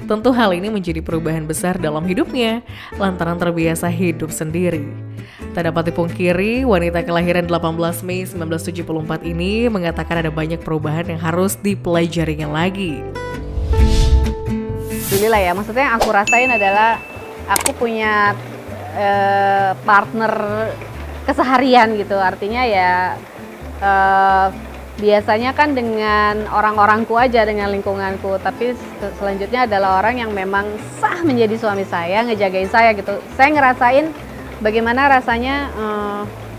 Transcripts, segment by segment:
Tentu hal ini menjadi perubahan besar dalam hidupnya, lantaran terbiasa hidup sendiri. Tak dapat dipungkiri, wanita kelahiran 18 Mei 1974 ini mengatakan ada banyak perubahan yang harus dipelajarinya lagi. Alhamdulillah ya, maksudnya yang aku rasain adalah aku punya partner keseharian gitu. Artinya ya biasanya kan dengan orang-orangku aja, dengan lingkunganku. Tapi selanjutnya adalah orang yang memang sah menjadi suami saya, ngejagain saya gitu. Saya ngerasain bagaimana rasanya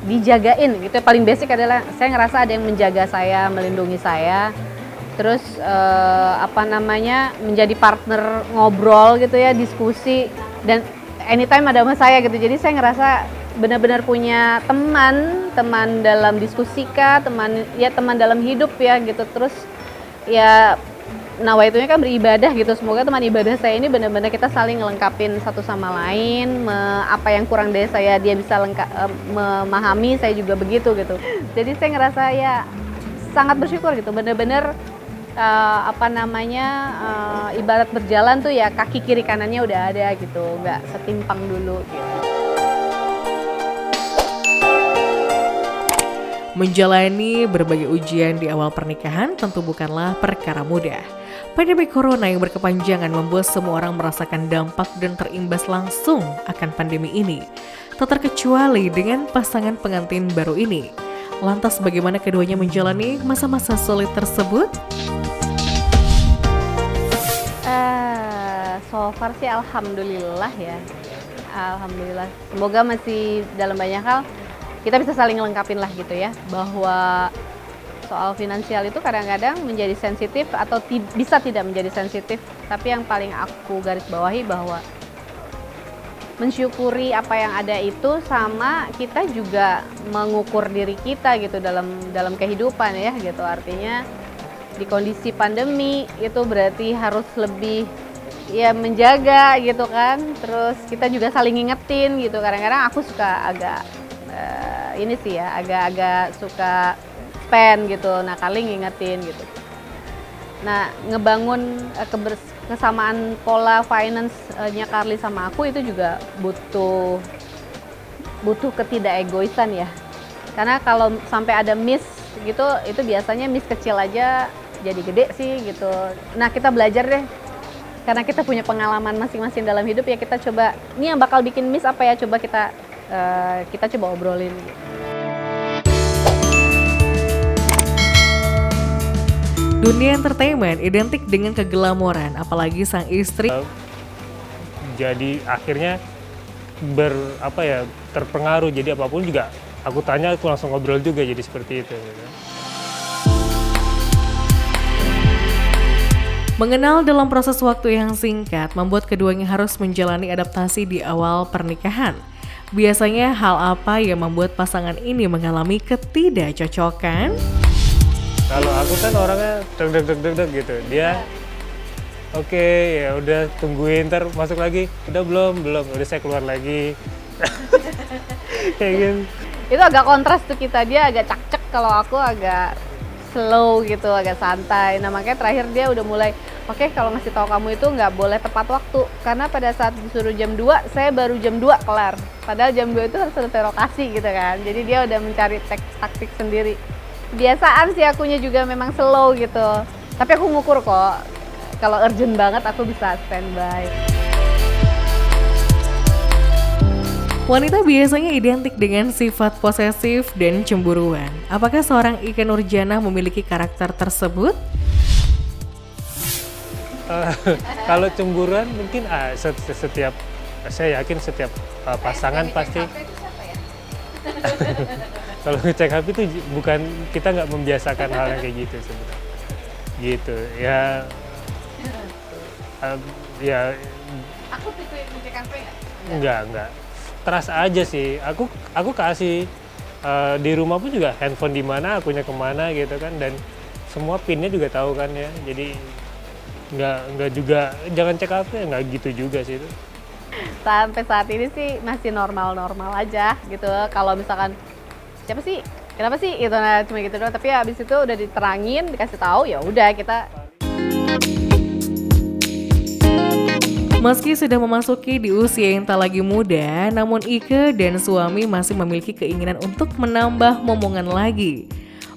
dijagain gitu. Paling basic adalah saya ngerasa ada yang menjaga saya, melindungi saya. Terus menjadi partner ngobrol gitu ya, diskusi, dan anytime ada sama saya gitu. Jadi saya ngerasa benar-benar punya teman dalam diskusi kah, teman dalam hidup ya gitu. Terus ya nawaitunya kan beribadah gitu. Semoga teman ibadah saya ini benar-benar kita saling ngelengkapin satu sama lain. Apa yang kurang dari saya dia bisa memahami, saya juga begitu gitu. Jadi saya ngerasa ya sangat bersyukur gitu. Benar-benar ibarat berjalan tuh ya kaki kiri kanannya udah ada gitu, nggak setimpang dulu gitu. Menjalani berbagai ujian di awal pernikahan tentu bukanlah perkara mudah. Pandemi corona yang berkepanjangan membuat semua orang merasakan dampak dan terimbas langsung akan pandemi ini. Tak terkecuali dengan pasangan pengantin baru ini. Lantas bagaimana keduanya menjalani masa-masa sulit tersebut? So far sih alhamdulillah ya. Alhamdulillah. Semoga masih dalam banyak hal kita bisa saling lengkapin lah gitu ya, bahwa soal finansial itu kadang-kadang menjadi sensitif atau bisa tidak menjadi sensitif, tapi yang paling aku garis bawahi bahwa mensyukuri apa yang ada itu, sama kita juga mengukur diri kita gitu dalam kehidupan ya gitu. Artinya di kondisi pandemi itu berarti harus lebih ya menjaga gitu kan. Terus kita juga saling ngingetin gitu. Kadang-kadang aku suka agak agak suka spend gitu, nah kali ngingetin gitu. Nah, ngebangun kesamaan pola finance-nya Carly sama aku itu juga butuh ketidakegoisan ya. Karena kalau sampai ada miss gitu, itu biasanya miss kecil aja jadi gede sih gitu. Nah, kita belajar deh. Karena kita punya pengalaman masing-masing dalam hidup ya, kita coba, ini yang bakal bikin miss apa ya, coba kita coba obrolin gitu. Dunia entertainment identik dengan keglamoran, apalagi sang istri. Jadi akhirnya terpengaruh, jadi apapun juga aku tanya, aku langsung ngobrol juga, jadi seperti itu. Mengenal dalam proses waktu yang singkat membuat keduanya harus menjalani adaptasi di awal pernikahan. Biasanya hal apa yang membuat pasangan ini mengalami ketidakcocokan? Kalau aku kan orangnya deg gitu, dia oke, ya udah tungguin, ntar masuk lagi, udah belum, udah saya keluar lagi. Kayak gitu. Itu agak kontras tuh kita, dia agak cak-cak, kalau aku agak slow gitu, agak santai. Nah makanya terakhir dia udah mulai, oke, kalau ngasih tahu kamu itu nggak boleh tepat waktu. Karena pada saat disuruh jam 2, saya baru jam 2 kelar. Padahal jam 2 itu harus selesai lokasi gitu kan. Jadi dia udah mencari taktik sendiri. Kebiasaan sih akunya juga memang slow gitu. Tapi aku ngukur kok, kalau urgent banget aku bisa standby. Wanita biasanya identik dengan sifat posesif dan cemburuan. Apakah seorang Ikke Nurjanah memiliki karakter tersebut? Kalau cemburuan mungkin setiap, saya yakin setiap pasangan pasti. Kalau ngecek HP itu bukan, kita nggak membiasakan hal yang kayak gitu sebenarnya. Gitu ya. Ya. Aku tipe ngecek HP nggak? Enggak. Trust aja sih. Aku kasih di rumah pun juga handphone di mana, akunya kemana gitu kan, dan semua pinnya juga tahu kan ya. Jadi nggak juga, jangan cek HP, nggak gitu juga sih itu. Sampai saat ini sih masih normal-normal aja gitu. Kalau misalkan siapa sih, kenapa sih itu, nah cuma gitu doang. Tapi habis itu udah diterangin, dikasih tahu, ya udah kita Meski sudah memasuki di usia yang tak lagi muda, namun Ike dan suami masih memiliki keinginan untuk menambah momongan lagi.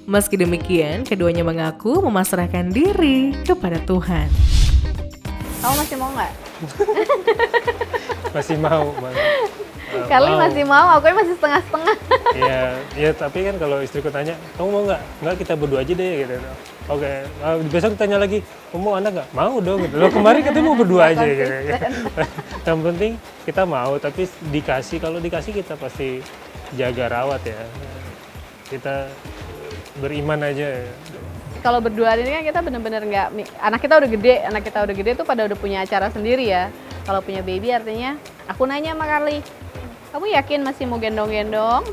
Meski demikian, keduanya mengaku memasrahkan diri kepada Tuhan. Kamu masih mau nggak? Masih mau. Carly masih mau, aku masih setengah-setengah. Ya tapi kan kalau istriku tanya, kamu mau nggak? Nggak, kita berdua aja deh gitu. Oke, besok tanya lagi, kamu mau anak nggak? Mau dong gitu. Loh, kemarin katanya mau berdua aja gitu. Yang penting kita mau, tapi kalau dikasih kita pasti jaga rawat ya. Kita beriman aja. Kalau berdua ini kan kita bener-bener nggak, anak kita udah gede tuh pada udah punya acara sendiri ya. Kalau punya baby artinya, aku nanya sama Carly, kamu yakin masih mau gendong-gendong?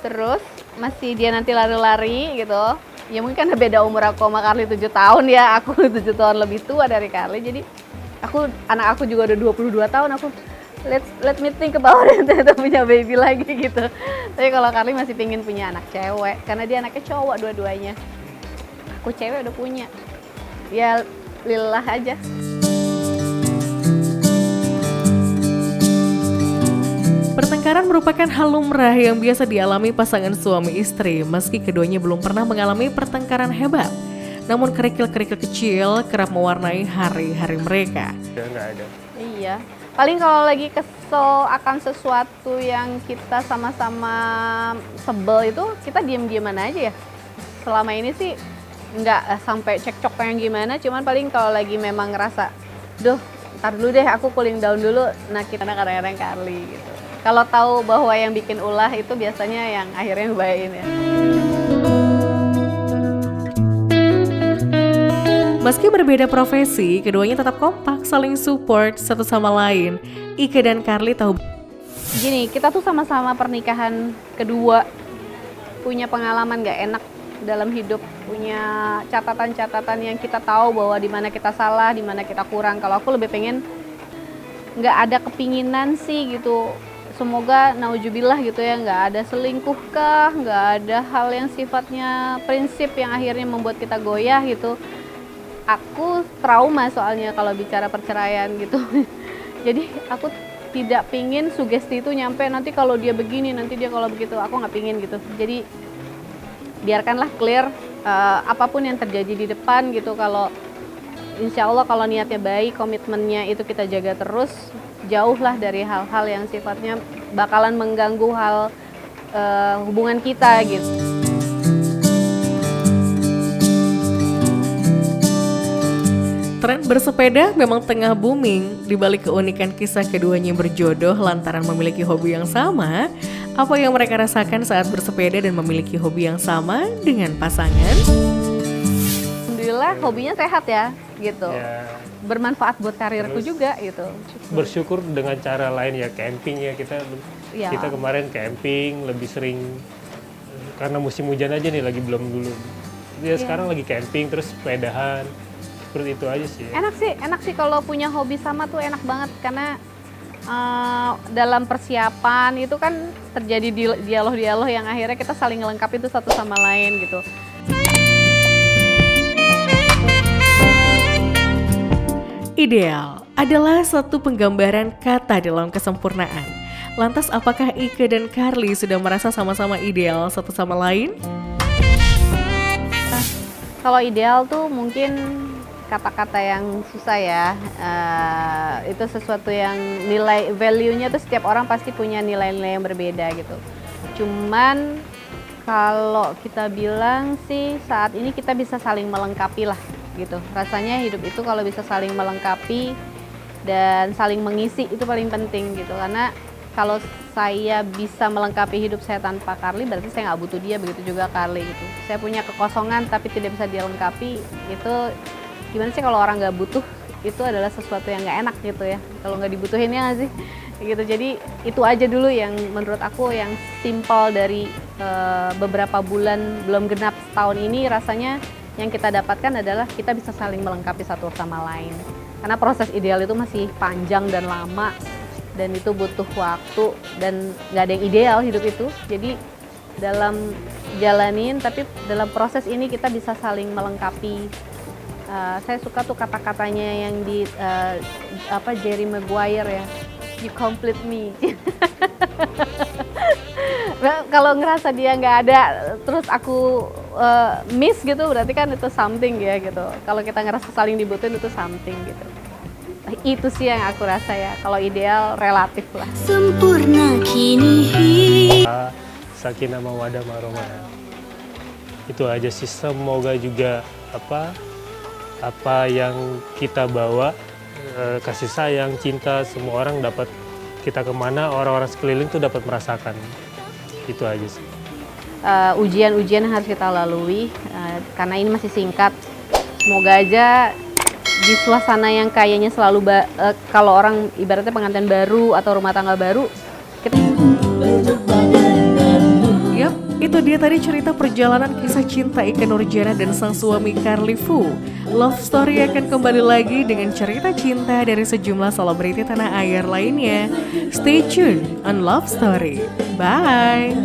Terus masih dia nanti lari-lari gitu? Ya mungkin kan beda umur aku sama Carly 7 tahun ya, aku 7 tahun lebih tua dari Carly. Jadi anak aku juga udah 22 tahun, aku let me think about it, punya baby lagi gitu. Tapi kalau Carly masih pingin punya anak cewek, karena dia anaknya cowok dua-duanya. Aku cewek udah punya, ya lillah aja. Pertengkaran merupakan hal lumrah yang biasa dialami pasangan suami istri, meski keduanya belum pernah mengalami pertengkaran hebat. Namun kerikil-kerikil kecil kerap mewarnai hari-hari mereka. Ya nggak ada. Iya, paling kalau lagi kesel akan sesuatu yang kita sama-sama sebel itu, kita diem-dieman aja ya. Selama ini sih nggak sampai cekcok yang gimana, cuman paling kalau lagi memang ngerasa, duh, ntar dulu deh, aku cooling down dulu. Nah, kita kadang-kadang Carly gitu. Kalau tahu bahwa yang bikin ulah itu biasanya yang akhirnya ngebayain ya. Meski berbeda profesi, keduanya tetap kompak, saling support satu sama lain. Ike dan Carly tahu Gini, kita tuh sama-sama pernikahan kedua, punya pengalaman nggak enak dalam hidup, punya catatan-catatan yang kita tahu bahwa di mana kita salah, di mana kita kurang. Kalau aku lebih pengen nggak ada kepinginan sih gitu. Semoga naujubillah gitu ya, nggak ada selingkuh kah, nggak ada hal yang sifatnya prinsip yang akhirnya membuat kita goyah gitu. Aku trauma soalnya kalau bicara perceraian gitu. Jadi aku tidak pingin sugesti itu nyampe nanti kalau dia begini, nanti dia kalau begitu. Aku nggak pingin gitu. Jadi biarkanlah clear apapun yang terjadi di depan gitu. Kalau insya Allah kalau niatnya baik, komitmennya itu kita jaga terus, jauhlah dari hal-hal yang sifatnya bakalan mengganggu hubungan kita gitu. tren bersepeda memang tengah booming. Di balik keunikan kisah keduanya berjodoh lantaran memiliki hobi yang sama, apa yang mereka rasakan saat bersepeda dan memiliki hobi yang sama dengan pasangan? Alhamdulillah hobinya sehat ya, gitu. Ya, Bermanfaat buat karirku juga gitu. bersyukur dengan cara lain ya, camping ya, Ya. kita kemarin camping lebih sering karena musim hujan aja nih, lagi belum dulu. Ya sekarang lagi camping terus sepedahan. Seperti itu aja sih. Enak sih kalau punya hobi sama tuh enak banget karena dalam persiapan itu kan terjadi dialog-dialog yang akhirnya kita saling melengkapi itu satu sama lain gitu. Ideal adalah satu penggambaran kata dalam kesempurnaan. Lantas apakah Ike dan Carly sudah merasa sama-sama ideal satu sama lain? Kalau ideal tuh mungkin kata-kata yang susah ya, itu sesuatu yang nilai value-nya tuh setiap orang pasti punya nilai-nilai yang berbeda gitu. Cuman kalau kita bilang sih saat ini kita bisa saling melengkapi lah gitu. Rasanya hidup itu kalau bisa saling melengkapi dan saling mengisi itu paling penting gitu. Karena kalau saya bisa melengkapi hidup saya tanpa Carly berarti saya nggak butuh dia, begitu juga Carly gitu. Saya punya kekosongan tapi tidak bisa dilengkapi, itu gimana sih kalau orang nggak butuh, itu adalah sesuatu yang nggak enak gitu ya, kalau nggak dibutuhin ya nggak sih gitu. Jadi itu aja dulu yang menurut aku yang simpel dari beberapa bulan belum genap setahun ini. Rasanya yang kita dapatkan adalah kita bisa saling melengkapi satu sama lain, karena proses ideal itu masih panjang dan lama dan itu butuh waktu dan nggak ada yang ideal hidup itu. Jadi dalam jalanin tapi dalam proses ini kita bisa saling melengkapi Saya suka tuh kata-katanya yang di Jerry Maguire ya, you complete me. Nah, kalau ngerasa dia nggak ada, terus aku miss gitu, berarti kan itu something ya gitu. Kalau kita ngerasa saling dibutuhin itu something gitu. Itu sih yang aku rasa ya. Kalau ideal relatif lah. Sempurna kini. Sakinah mawaddah warahmah. Itu aja sih, semoga juga apa yang kita bawa, kasih sayang, cinta, semua orang dapat, kita kemana orang-orang sekeliling tuh dapat merasakan. Itu aja sih. Ujian-ujian harus kita lalui karena ini masih singkat. Semoga aja di suasana yang kayaknya selalu kalau orang ibaratnya pengantin baru atau rumah tangga baru, Yap, itu dia tadi cerita perjalanan kisah cinta Ikke Nurjanah dan sang suami Carly Fu. Love Story akan kembali lagi dengan cerita cinta dari sejumlah selebriti tanah air lainnya. Stay tuned on Love Story. Bye!